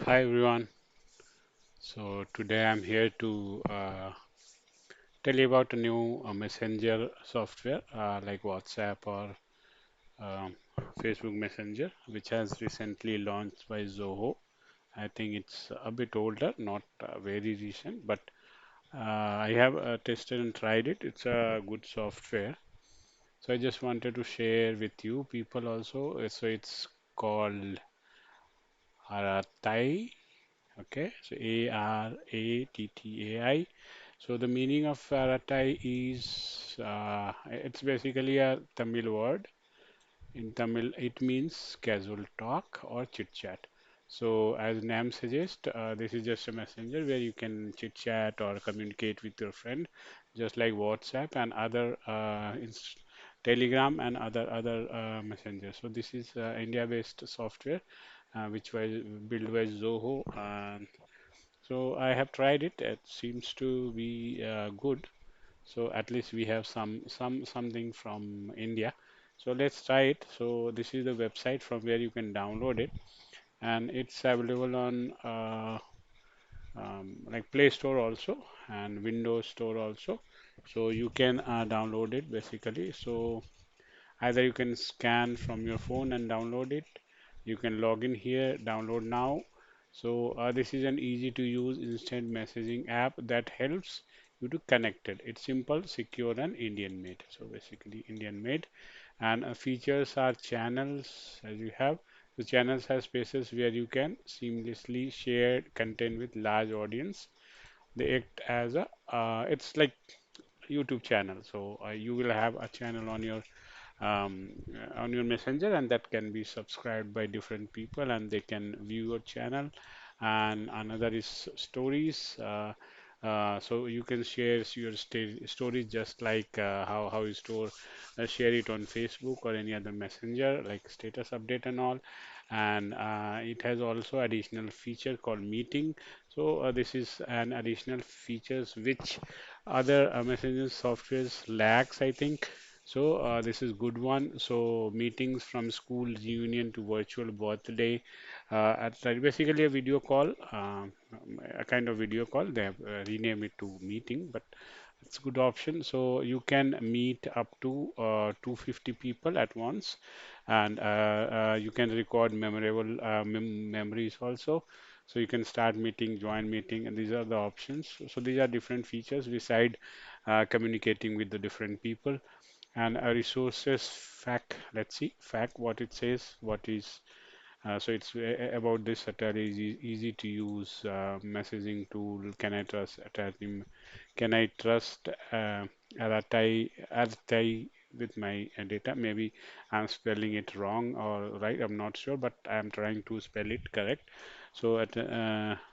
Hi everyone. So today I'm here to tell you about a new messenger software like WhatsApp or um, Facebook Messenger, which has recently launched by Zoho. I think it's a bit older, not very recent, but I have tested and tried it. It's a good software. So I just wanted to share with you people also. So it's called Arattai. Okay, so Arattai. So the meaning of Arattai is it's basically a Tamil word. In Tamil, it means casual talk or chit chat. So as name suggests, this is just a messenger where you can chit chat or communicate with your friend, just like WhatsApp and other Telegram and other messengers. So this is India-based software which was built by Zoho. So I have tried it. It seems to be good. So at least we have something from India. So let's try it. So this is the website from where you can download it, and it's available on like Play Store also and Windows Store also. So you can download it basically. So either you can scan from your phone and download it. You can log in here, download now. So this is an easy to use instant messaging app that helps you to connect it. It's simple, secure, and Indian made. So basically Indian made. And features are channels as you have. The channels have spaces where you can seamlessly share content with large audience. They act as a it's like YouTube channel. So you will have a channel on your messenger, and that can be subscribed by different people and they can view your channel. And another is stories, so you can share your stories just like how you share it on Facebook or any other messenger like status update and all. And it has also additional feature called meeting. So this is an additional features which other messenger softwares lacks, I think. So this is good one. So meetings from school reunion to virtual birthday, basically a video call, a kind of video call. They have renamed it to meeting, but it's a good option. So you can meet up to 250 people at once, and you can record memorable memories also. So you can start meeting, join meeting, and these are the options. So these are different features beside communicating with the different people. And resources fact, let's see fact what it says, what is so it's about this Arattai is easy to use messaging tool. Can I trust Arattai? Can I trust Arattai with my data? Maybe I'm spelling it wrong or right. I'm not sure, but I'm trying to spell it correct. So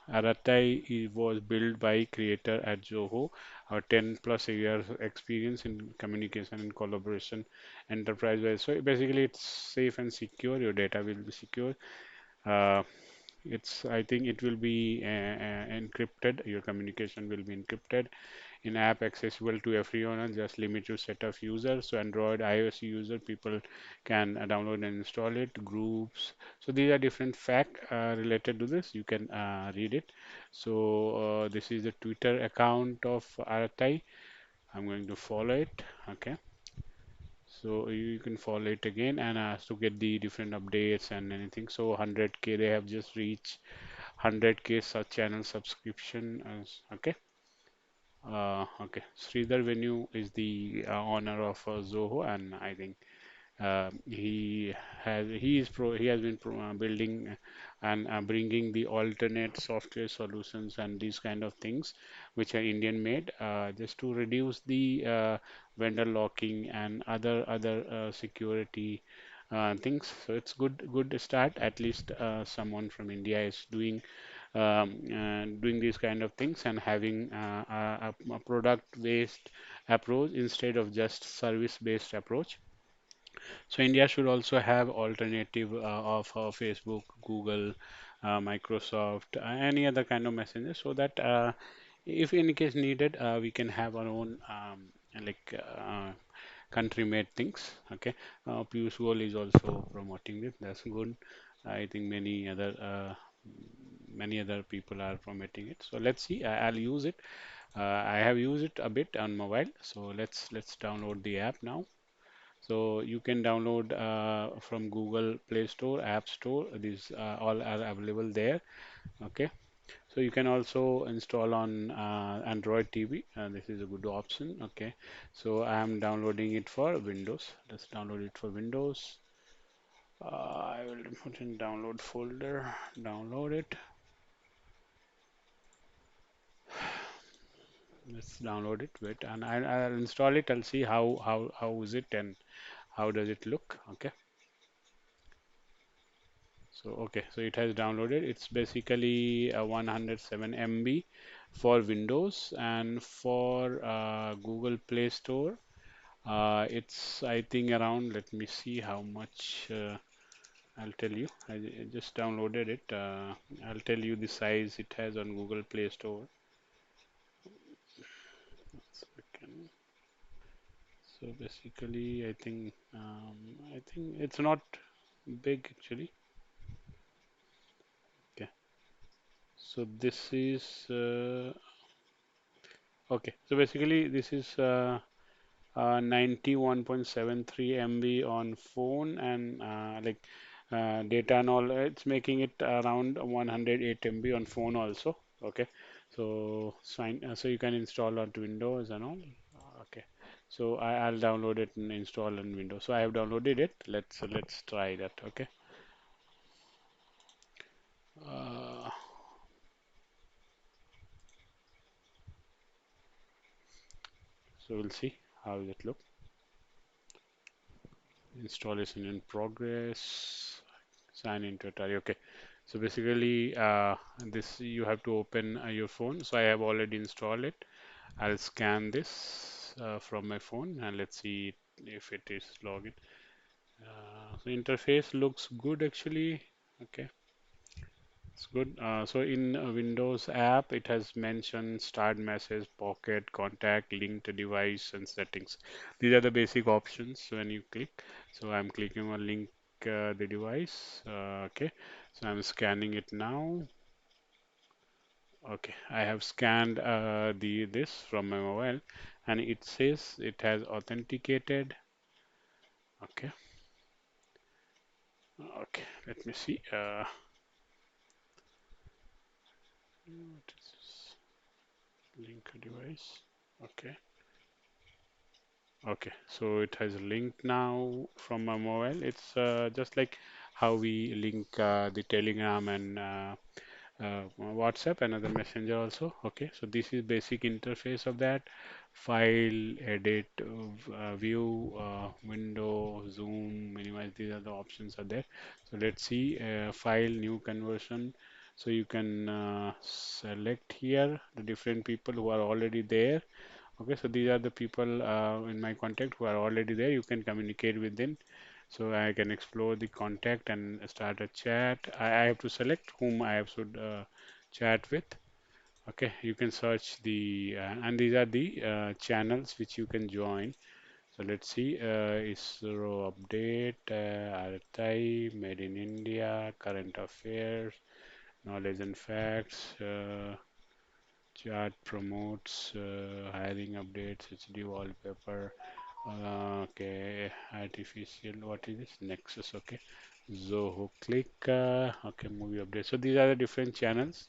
Arattai was built by creator at Zoho, 10 plus years experience in communication and collaboration enterprise-wise. So basically, it's safe and secure. Your data will be secure. Uh, I think it will be encrypted. Your communication will be encrypted. In app accessible to everyone, and just limit to set of users. So Android, iOS user people can download and install it. Groups. So these are different fact related to this. You can read it. So this is the Twitter account of Aratai. I'm going to follow it. Okay. So you can follow it again and to get the different updates and anything. So 100K they have just reached 100K such channel subscription. Okay. Okay. Sridhar Venu is the owner of Zoho, and I think he has been building and bringing the alternate software solutions and these kind of things which are Indian made just to reduce the vendor locking and other security things. So it's good start. At least someone from India is doing these kind of things and having a product based approach instead of just service based approach. So India should also have alternative of Facebook, Google, Microsoft, any other kind of messenger, so that if in case needed, we can have our own like country-made things. Okay, Piyush Goyal is also promoting it. That's good. I think many other many other people are promoting it. So let's see. I'll use it. I have used it a bit on mobile. So let's download the app now. So you can download from Google Play Store, App Store. These all are available there. Okay. So you can also install on Android TV. This is a good option. Okay. So I am downloading it for Windows. Let's download it for Windows. I will put in download folder, download it. Let's download it. Wait, and I'll install it. I'll see how is it and how does it look. Okay. So okay, so it has downloaded. It's basically a 107 MB for Windows and for Google Play Store. It's I think around. Let me see how much. I'll tell you. I just downloaded it. I'll tell you the size it has on Google Play Store. Second. So basically, I think it's not big actually. Okay. So this is okay. So basically, this is 91.73 MB on phone and data and all. It's making it around 108 MB on phone also. Okay. So so you can install on Windows and all. Okay. So I'll download it and install on Windows. So I have downloaded it. Let's try that. Okay. Uh, so we'll see how does it look. Installation in progress. Sign into Atari. Okay. So basically, this you have to open your phone. So I have already installed it. I'll scan this from my phone and let's see if it is login. So interface looks good actually. Okay. It's good. So in Windows app, it has mentioned start message, pocket, contact, linked device, and settings. These are the basic options when you click. So I'm clicking on link the device. Okay. So I'm scanning it now. Okay. I have scanned the this from my mobile, and it says it has authenticated. Okay. Okay. Let me see. What is this? Link device. Okay. Okay, so it has linked now from my mobile. It's just like how we link the Telegram and WhatsApp and other messenger also. Okay, so this is basic interface of that. File, edit, view, window, zoom, minimize. These are the options are there. So let's see file, new conversion. So you can select here the different people who are already there. Okay, so these are the people in my contact who are already there. You can communicate with them. So I can explore the contact and start a chat. I have to select whom I have should chat with. Okay, you can search and these are the channels which you can join. So let's see, ISRO update, Arattai, Made in India, current affairs, knowledge and facts. Chat promotes hiring updates, HD wallpaper. Okay, artificial. What is this? Nexus. Okay, Zoho Click. Okay, movie update. So these are the different channels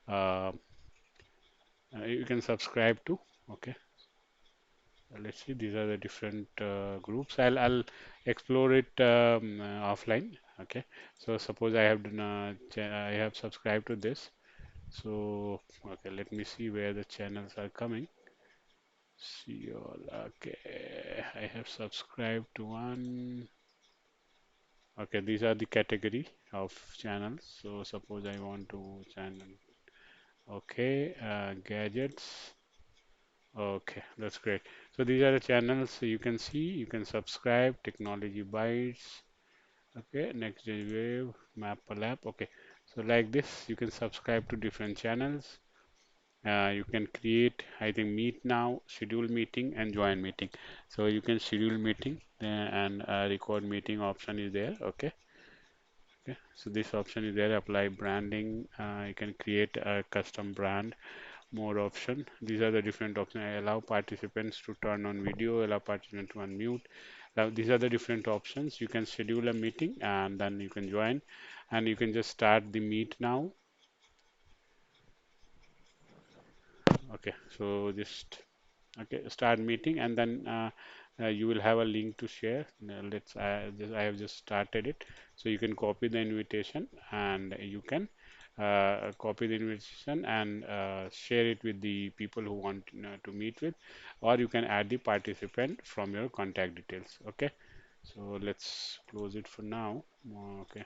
uh, you can subscribe to. Okay, let's see. These are the different groups. I'll explore it offline. Okay, so suppose I have done, I have subscribed to this. So okay, let me see where the channels are coming. See all. Okay, I have subscribed to one. Okay, these are the category of channels. So suppose I want to channel. Okay, gadgets. Okay, that's great. So these are the channels so you can see. You can subscribe. Technology Bytes. Okay, next day wave, map lab. Okay, so like this, you can subscribe to different channels. You can create, I think, meet now, schedule meeting, and join meeting. So you can schedule meeting and record meeting option is there. Okay. Okay, so this option is there, apply branding. You can create a custom brand, more option. These are the different options. Allow participants to turn on video, allow participants to unmute. Now, these are the different options. You can schedule a meeting and then you can join and you can just start the meet now. Okay, so just okay, start meeting and then you will have a link to share. Now, I have just started it, so you can copy the invitation and you can copy the invitation and share it with the people who want to meet with, or you can add the participant from your contact details. Okay, so let's close it for now. Okay,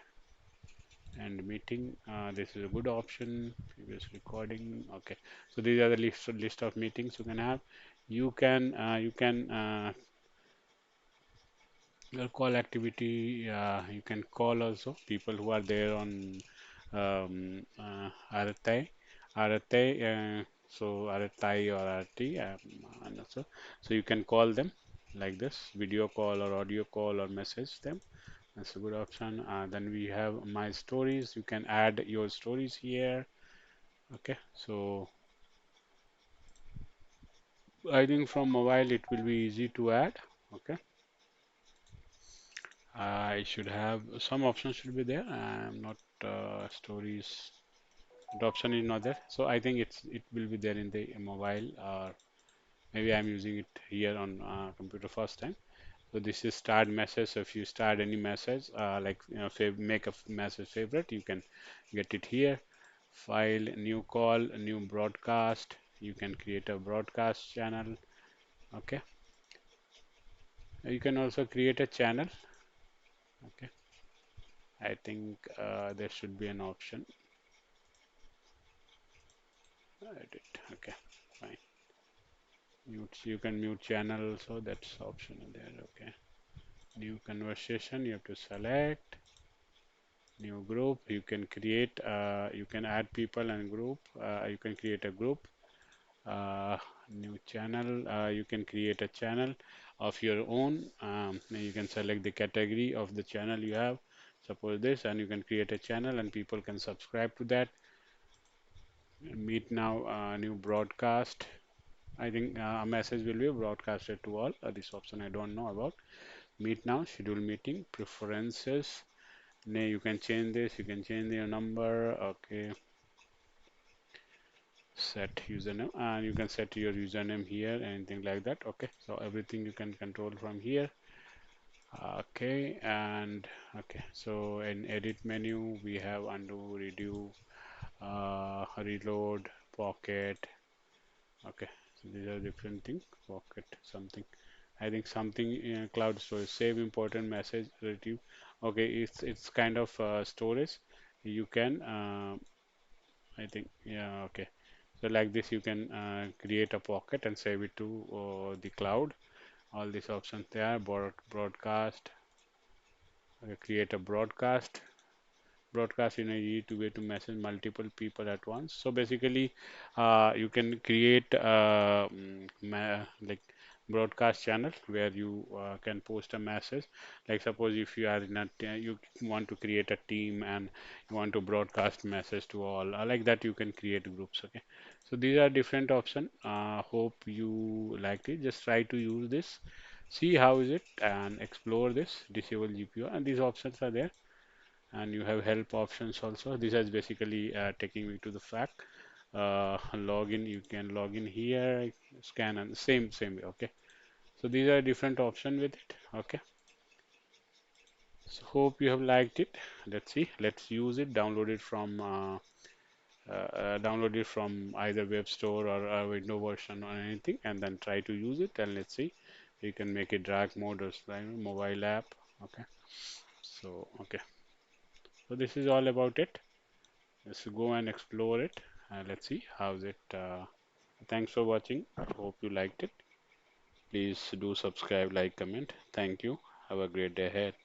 and meeting. This is a good option. Previous recording. Okay, so these are the list of meetings you can have. You can your call activity. You can call also people who are there on Arattai, Arattai. So Arattai or Arattai, and also so you can call them like this, video call or audio call or message them. That's a good option. Then we have my stories. You can add your stories here. Okay, so I think from mobile it will be easy to add. Okay, I should have some options should be there. I'm not stories. The option is not there. So I think it will be there in the mobile or maybe I'm using it here on computer first time. So this is start message. So if you start any message, like make a message favorite, you can get it here. File, new call, new broadcast. You can create a broadcast channel. Okay. You can also create a channel. Okay. I think there should be an option. Edit. Okay. Fine. Mute. You can mute channel. So that's option there. Okay. New conversation. You have to select. New group. You can create. You can add people and group. You can create a group. New channel. You can create a channel of your own. You can select the category of the channel you have. Suppose this, and you can create a channel, and people can subscribe to that. Meet now, new broadcast. I think a message will be broadcasted to all. This option I don't know about. Meet now, schedule meeting, preferences. Nay, you can change this. You can change your number. Okay, set username and you can set your username here, anything like that. Okay, so everything you can control from here. Okay, and okay, so in edit menu we have undo, redo, reload, pocket. Okay, so these are different things. Pocket something, I think something in cloud storage, save important message, retrieve. Okay, it's kind of storage. You can I think, yeah, okay. So like this, you can create a pocket and save it to the cloud. All these options there, broadcast, create a broadcast in a easy to way to message multiple people at once. So basically, you can create like broadcast channel where you can post a message. Like suppose if you are in a you want to create a team and you want to broadcast message to all like that, you can create groups. Okay, so these are different option. Hope you liked it. Just try to use this. See how is it and explore this. Disable GPO and these options are there and you have help options also. This is basically taking me to the fact. Login, you can log in here, scan and same way. Okay, so these are different option with it. Okay, so hope you have liked it. Let's see, let's use it. Download it from either web store or a window version or anything, and then try to use it. And let's see, you can make it dark mode or mobile app. Okay, so okay, so this is all about it. Let's go and explore it. Let's see how's it. Thanks for watching. Hope you liked it. Please do subscribe, like, comment. Thank you. Have a great day ahead.